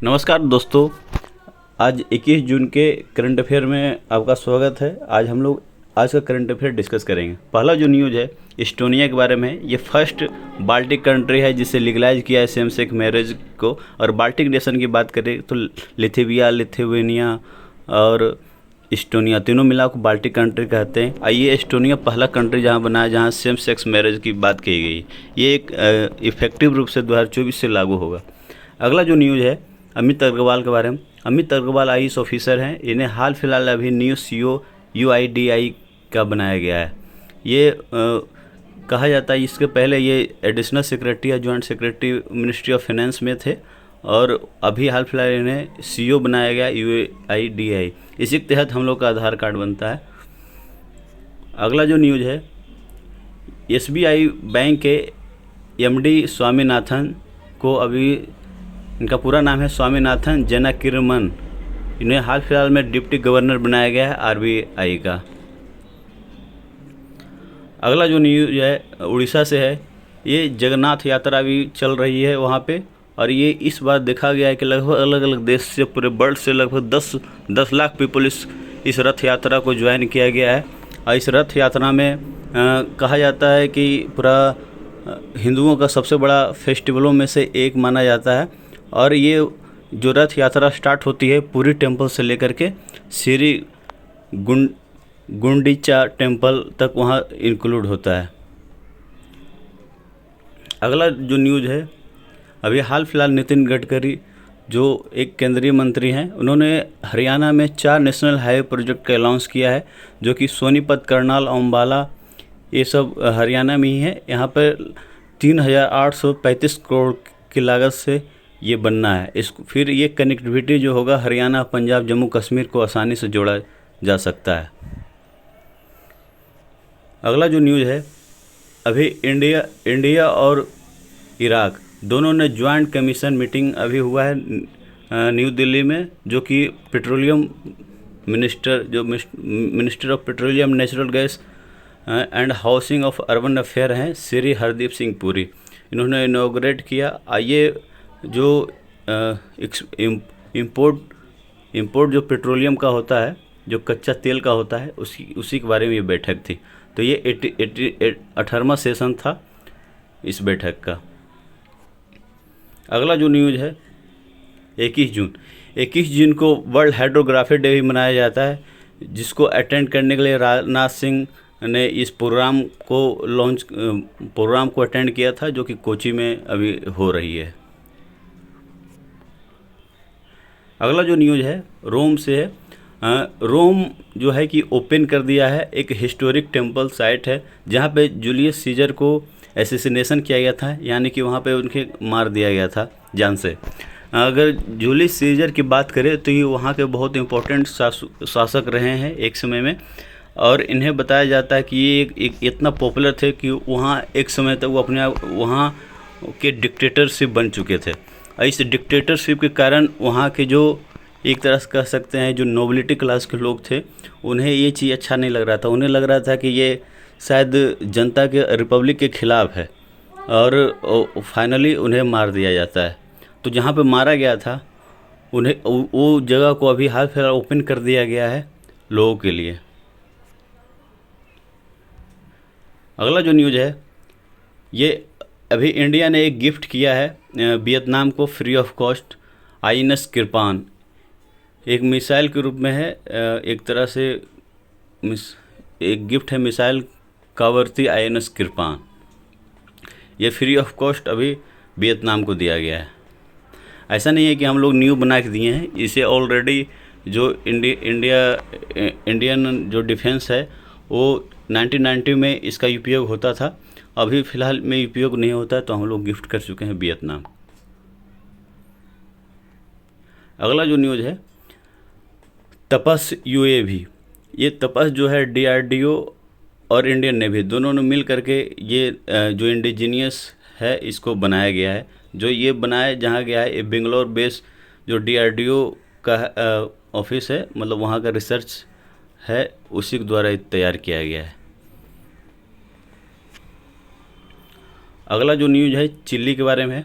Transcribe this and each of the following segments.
नमस्कार दोस्तों। आज 21 जून के करंट अफेयर में आपका स्वागत है। आज का करंट अफेयर डिस्कस करेंगे। पहला जो न्यूज़ है इस्टोनिया के बारे में। ये फर्स्ट बाल्टिक कंट्री है जिसे लीगलाइज किया है सेम सेक्स मैरिज को। और बाल्टिक नेशन की बात करें तो लिथुआनिया और इस्टोनिया तीनों मिला को बाल्टिक कंट्री कहते हैं। आइए, इस्टोनिया पहला कंट्री जहां बना है जहां सेम सेक्स मैरिज की बात की गई। ये एक इफेक्टिव रूप से 2024 से लागू होगा। अगला जो न्यूज़ है अमित अग्रवाल के बारे में। अमित अग्रवाल आईएएस ऑफिसर हैं। इन्हें हाल फिलहाल अभी न्यू सीईओ यूआईडीआई का बनाया गया है। ये कहा जाता है इसके पहले ये एडिशनल सेक्रेटरी या joint secretary ministry of finance में थे और अभी हाल फिलहाल इन्हें सीईओ बनाया गया यूआईडीआई। इसी के तहत हम लोग का आधार कार्ड बनता है। अगला जो न्यूज़ है एसबीआई बैंक के एमडी स्वामीनाथन को, अभी इनका पूरा नाम है स्वामीनाथन जनकिरमन, इन्हें हाल फिलहाल में डिप्टी गवर्नर बनाया गया है आरबीआई का। अगला जो न्यूज़ है उड़ीसा से है। ये जगन्नाथ यात्रा भी चल रही है वहाँ पे, और ये इस बार देखा गया है कि लगभग अलग अलग देश से, पूरे वर्ल्ड से लगभग 10 लाख पीपल इस रथ यात्रा को ज्वाइन किया गया है। और इस रथ यात्रा में कहा जाता है कि पूरा हिंदुओं का सबसे बड़ा फेस्टिवलों में से एक माना जाता है। और ये जो रथ यात्रा स्टार्ट होती है पूरी टेम्पल से लेकर के श्री गुंडीचा टेम्पल तक वहाँ इंक्लूड होता है। अगला जो न्यूज़ है अभी हाल फिलहाल नितिन गडकरी जो एक केंद्रीय मंत्री हैं, उन्होंने हरियाणा में 4 नेशनल हाईवे प्रोजेक्ट का अनाउंस किया है, जो कि सोनीपत, करनाल, अम्बाला ये सब हरियाणा में ही है। यहाँ पर 3,835 करोड़ की लागत से ये बनना है। फिर ये कनेक्टिविटी जो होगा हरियाणा, पंजाब, जम्मू कश्मीर को आसानी से जोड़ा जा सकता है। अगला जो न्यूज़ है अभी इंडिया और इराक दोनों ने ज्वाइंट कमीशन मीटिंग अभी हुआ है न्यू दिल्ली में, जो कि petroleum minister of petroleum, natural gas and housing of urban affair हैं श्री हरदीप सिंह पुरी, इन्होंने इनॉग्रेट किया। आइए, जो इंपोर्ट जो पेट्रोलियम का होता है, जो कच्चा तेल का होता है, उसी के बारे में ये बैठक थी। तो ये 18वां सेशन था इस बैठक का। अगला जो न्यूज़ है 21 जून को वर्ल्ड हाइड्रोग्राफी डे भी मनाया जाता है, जिसको अटेंड करने के लिए राजनाथ सिंह ने इस प्रोग्राम को अटेंड किया था, जो कि कोची में अभी हो रही है। अगला जो न्यूज़ है रोम से है। रोम जो है कि ओपन कर दिया है, एक हिस्टोरिक टेम्पल साइट है जहाँ पे जूलियस सीजर को एसेसिनेशन किया गया था, यानी कि वहाँ पे उनके मार दिया गया था जान से। अगर जूलियस सीजर की बात करें तो ये वहाँ के बहुत इम्पोर्टेंट शासक रहे हैं एक समय में, और इन्हें बताया जाता है कि ये इतना पॉपुलर थे कि वहाँ एक समय तक वो अपने वहाँ के डिक्टेटरशिप बन चुके थे। और इस डिक्टेटरशिप के कारण वहाँ के जो एक तरह से कह सकते हैं जो नोबिलिटी क्लास के लोग थे, उन्हें ये चीज़ अच्छा नहीं लग रहा था। उन्हें लग रहा था कि ये शायद जनता के रिपब्लिक के ख़िलाफ़ है, और फाइनली उन्हें मार दिया जाता है। तो जहाँ पे मारा गया था उन्हें वो जगह को अभी हाल फिलहाल ओपन कर दिया गया है लोगों के लिए। अगला जो न्यूज़ है ये अभी इंडिया ने एक गिफ्ट किया है वियतनाम को फ्री ऑफ कॉस्ट आईएनएस कृपान। एक मिसाइल के रूप में है, एक तरह से एक गिफ्ट है मिसाइल कावर्ती आईएनएस कृपान। ये फ्री ऑफ कॉस्ट अभी वियतनाम को दिया गया है। ऐसा नहीं है कि हम लोग न्यू बना के दिए हैं, इसे ऑलरेडी जो इंडियन जो डिफेंस है वो 1990 में इसका उपयोग होता था, अभी फ़िलहाल में उपयोग नहीं होता है, तो हम लोग गिफ्ट कर चुके हैं वियतनाम। अगला जो न्यूज़ है तपस यूएवी। ये तपस जो है डीआरडीओ और इंडियन नेवी दोनों ने मिल करके ये जो इंडिजीनियस है इसको बनाया गया है। जो ये बनाया जहाँ गया है ये बेंगलोर बेस जो डीआरडीओ का ऑफिस है, मतलब वहाँ का रिसर्च है, उसी के द्वारा तैयार किया गया है। अगला जो न्यूज़ है चिल्ली के बारे में है।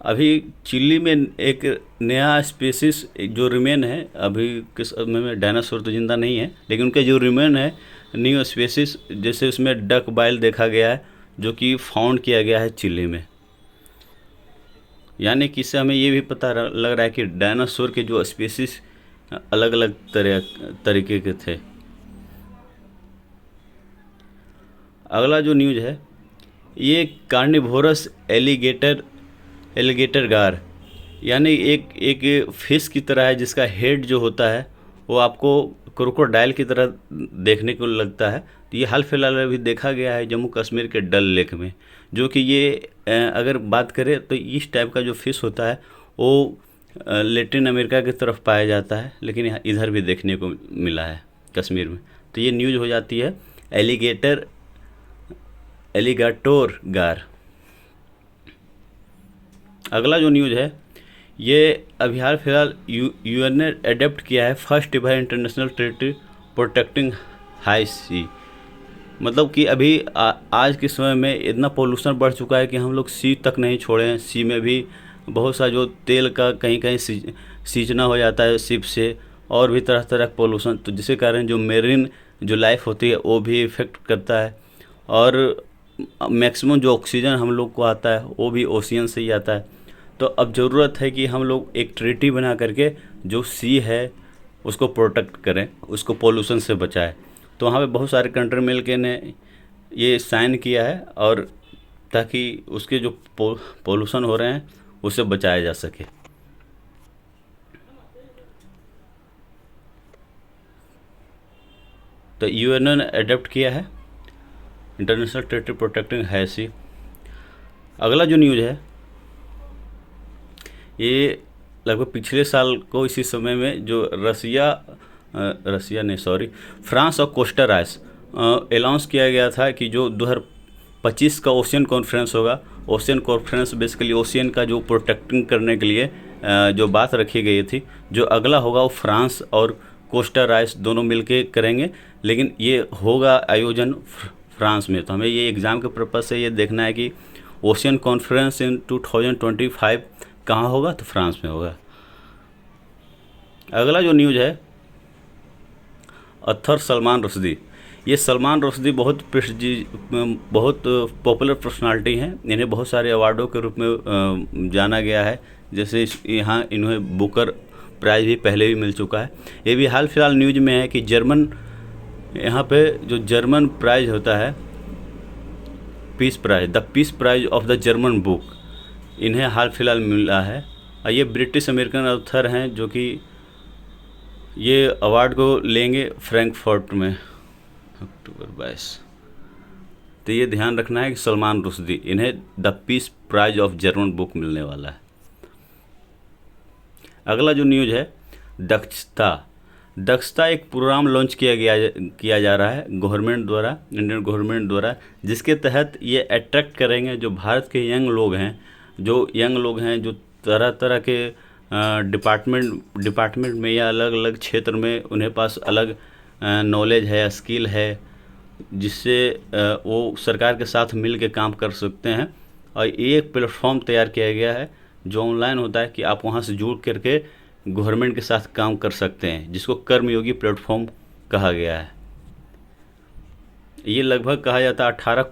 अभी चिल्ली में एक नया स्पीसीज जो रिमेन है, अभी के समय में डायनासोर तो जिंदा नहीं है, लेकिन उनके जो रिमेन है न्यू स्पीसीज, जैसे उसमें डक बाइल देखा गया है जो कि फाउंड किया गया है चिल्ली में। यानी कि इससे हमें ये भी पता लग रहा है कि डायनासोर के जो स्पीसीज अलग अलग तरीके के थे। अगला जो न्यूज़ है, ये कार्निवोरस एलिगेटर गार, यानी एक एक फिश की तरह है जिसका हेड जो होता है वो आपको क्रोकोडाइल की तरह देखने को लगता है। तो ये हाल फिलहाल अभी देखा गया है जम्मू कश्मीर के डल लेक में, जो कि ये अगर बात करें तो इस टाइप का जो फिश होता है वो लैटिन अमेरिका की तरफ पाया जाता है, लेकिन यहाँ इधर भी देखने को मिला है कश्मीर में। तो ये न्यूज़ हो जाती है एलिगेटोर गार। अगला जो न्यूज़ है, ये अभी हाल फिलहाल यूएन ने एडप्ट किया है first ever international treaty protecting high sea. मतलब कि अभी आज के समय में इतना पोल्यूशन बढ़ चुका है कि हम लोग सी तक नहीं छोड़े हैं। सी में भी बहुत सा जो तेल का कहीं कहीं सींचना हो जाता है शिप से, और भी तरह तरह का पोल्यूशन, तो जिसके कारण जो मेरीन जो लाइफ होती है वो भी इफ़ेक्ट करता है। और मैक्सिमम जो ऑक्सीजन हम लोग को आता है वो भी ओशियन से ही आता है। तो अब ज़रूरत है कि हम लोग एक ट्रीटी बना करके जो सी है उसको प्रोटेक्ट करें, उसको पोल्यूशन से बचाएं। तो वहाँ पे बहुत सारे कंट्री मिल के ने ये साइन किया है, और ताकि उसके जो पोल्यूशन हो रहे हैं उससे बचाया जा सके। तो यूएन ने अडॉप्ट किया है इंटरनेशनल ट्रीटी प्रोटेक्टिंग हाई सी। अगला जो न्यूज़ है, ये लगभग पिछले साल को इसी समय में जो फ्रांस और कोस्टा राइस अनाउंस किया गया था कि जो 2025 का ओशियन कॉन्फ्रेंस होगा। ओशियन कॉन्फ्रेंस बेसिकली ओशियन का जो प्रोटेक्टिंग करने के लिए जो बात रखी गई थी, जो अगला होगा वो फ्रांस और कोस्टा राइस दोनों मिलके करेंगे, लेकिन ये होगा आयोजन फ्रांस में। तो हमें ये एग्ज़ाम के पर्पज़ से ये देखना है कि ओशियन कॉन्फ्रेंस इन 2025 कहाँ होगा, तो फ्रांस में होगा। अगला जो न्यूज़ है, अथर सलमान रुश्दी। ये सलमान रुश्दी बहुत पॉपुलर पर्सनालिटी हैं। इन्हें बहुत सारे अवार्डों के रूप में जाना गया है, जैसे यहाँ इन्हें बुकर प्राइज़ भी पहले भी मिल चुका है। ये भी हाल फिलहाल न्यूज़ में है कि यहाँ पे जो जर्मन प्राइज़ होता है, peace prize of the German book, इन्हें हाल फिलहाल मिला है। और ये ब्रिटिश अमेरिकन ऑथर हैं जो कि ये अवार्ड को लेंगे फ्रैंकफर्ट में अक्टूबर 22। तो ये ध्यान रखना है कि सलमान रुश्दी, इन्हें the peace prize of German book मिलने वाला है। अगला जो न्यूज़ है, दक्षता एक प्रोग्राम लॉन्च किया जा रहा है गवर्नमेंट द्वारा, इंडियन गवर्नमेंट द्वारा, जिसके तहत ये अट्रैक्ट करेंगे जो भारत के यंग लोग हैं जो तरह तरह के डिपार्टमेंट में या अलग अलग क्षेत्र में उन्हें पास अलग नॉलेज है, स्किल है, जिससे वो सरकार के साथ मिल के काम कर सकते हैं। और एक प्लेटफॉर्म तैयार किया गया है जो ऑनलाइन होता है कि आप वहाँ से जुड़ करके गवर्नमेंट के साथ काम कर सकते हैं, जिसको कर्मयोगी प्लेटफॉर्म कहा गया है। ये लगभग कहा जाता है 18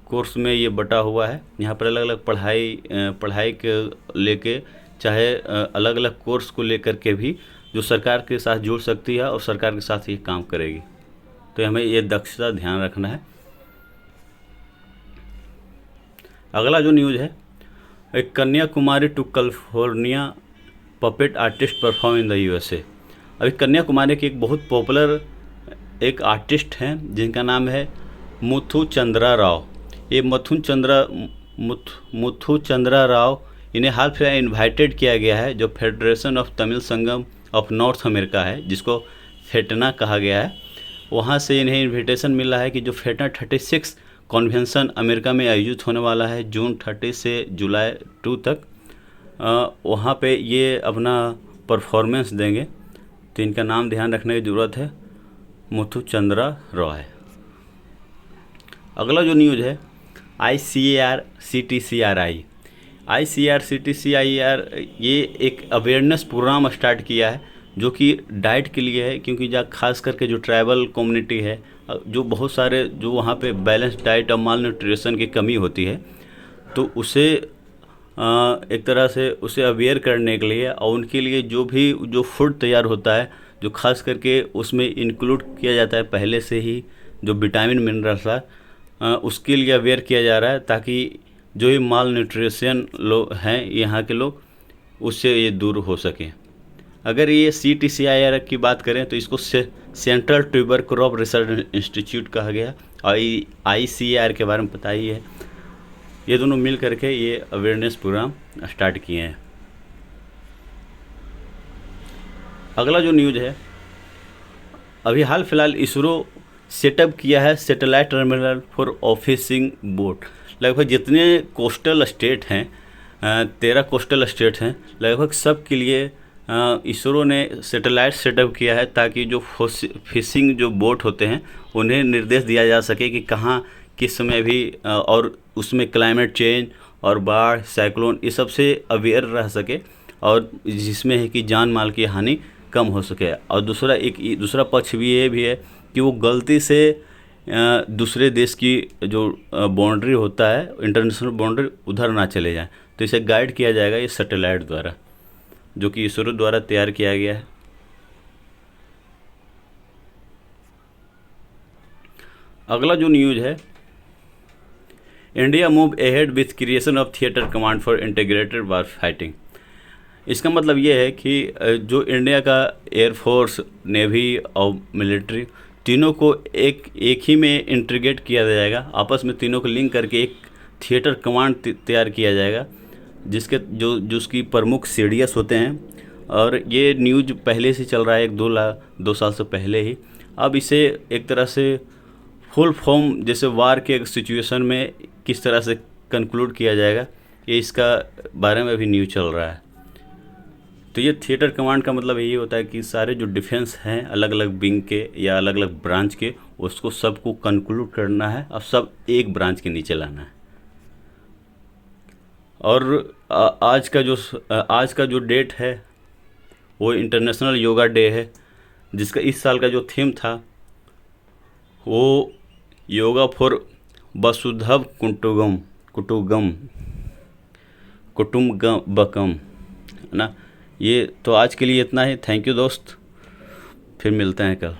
कोर्स में ये बटा हुआ है। यहाँ पर अलग अलग पढ़ाई के लेके, चाहे अलग अलग कोर्स को लेकर के भी जो सरकार के साथ जुड़ सकती है और सरकार के साथ ये काम करेगी। तो हमें ये दक्षता ध्यान रखना है। अगला जो न्यूज़ है, एक Kanyakumari to California puppet artist perform in the USA. अभी कन्याकुमारी के एक बहुत पॉपुलर एक आर्टिस्ट हैं जिनका नाम है मुथु चंद्रा राव। ये मुथु चंद्रा राव, इन्हें हाल फिलहाल इन्वाइटेड किया गया है जो federation of Tamil Sangam of north America है, जिसको फेटना कहा गया है। वहाँ से इन्हें इन्विटेशन मिला है कि जो फेटना 36 कॉन्वेंशन अमेरिका में आयोजित होने वाला है जून 30 से जुलाई 2 तक, वहाँ पे ये अपना परफॉर्मेंस देंगे। तो इनका नाम ध्यान रखने की ज़रूरत है, मुथु चंद्रा रॉय। अगला जो न्यूज़ है, ICAR CTCRI, ICRCTC ये एक अवेयरनेस प्रोग्राम स्टार्ट किया है जो कि डाइट के लिए है, क्योंकि जहाँ खास करके जो ट्राइबल कम्युनिटी है, जो बहुत सारे जो वहाँ पे बैलेंस डाइट और माल न्यूट्रिशन की कमी होती है, तो उसे एक तरह से उसे अवेयर करने के लिए और उनके लिए जो फूड तैयार होता है, जो खास करके उसमें इंक्लूड किया जाता है पहले से ही जो विटामिन मिनरल्स है, उसके लिए अवेयर किया जा रहा है, ताकि जो ये माल न्यूट्रिशन लोग हैं यहाँ के लोग, उससे ये दूर हो सकें। अगर ये CTCIR की बात करें तो इसको central tuber crop research institute कहा गया, और ICAR के बारे में पता ही है। ये दोनों मिल करके ये अवेयरनेस प्रोग्राम स्टार्ट किए हैं। अगला जो न्यूज़ है, अभी हाल फिलहाल इसरो सेटअप किया है सैटेलाइट टर्मिनल फॉर ऑफिसिंग बोट। लगभग जितने कोस्टल स्टेट हैं, 13 कोस्टल स्टेट हैं, लगभग सब के लिए इसरो ने सैटेलाइट सेटअप किया है, ताकि जो फिशिंग जो बोट होते हैं उन्हें निर्देश दिया जा सके कि कहाँ किस समय भी, और उसमें क्लाइमेट चेंज और बाढ़, साइक्लोन, ये सब से अवेयर रह सके, और जिसमें है कि जान माल की हानि कम हो सके। और दूसरा पक्ष भी ये भी है कि वो गलती से दूसरे देश की जो बाउंड्री होता है, इंटरनेशनल बाउंड्री, उधर ना चले जाएं, तो इसे गाइड किया जाएगा ये सैटेलाइट द्वारा, जो कि इसरो द्वारा तैयार किया गया है। अगला जो न्यूज़ है, India move ahead with creation of theatre command for integrated war fighting. इसका मतलब ये है कि जो इंडिया का एयरफोर्स, नेवी और मिलिट्री, तीनों को एक ही में इंटीग्रेट किया जाएगा, आपस में तीनों को लिंक करके एक थिएटर कमांड तैयार किया जाएगा, जिसके जो उसकी प्रमुख CDS होते हैं। और ये न्यूज़ पहले से चल रहा है, 2 साल से पहले ही। अब इसे एक तरह से फुल फॉर्म, जैसे वार के सिचुएशन में किस तरह से कंक्लूड किया जाएगा, ये इसका बारे में भी न्यूज़ चल रहा है। तो ये थिएटर कमांड का मतलब यही होता है कि सारे जो डिफेंस हैं अलग अलग विंग के या अलग अलग ब्रांच के, उसको सबको कंक्लूड करना है और सब एक ब्रांच के नीचे लाना है। और आज का जो डेट है वो इंटरनेशनल योगा डे है, जिसका इस साल का जो थीम था वो योगा फॉर वसुधैव कुटुम्बकम, है ना। ये तो आज के लिए इतना ही। थैंक यू दोस्त, फिर मिलते हैं कल।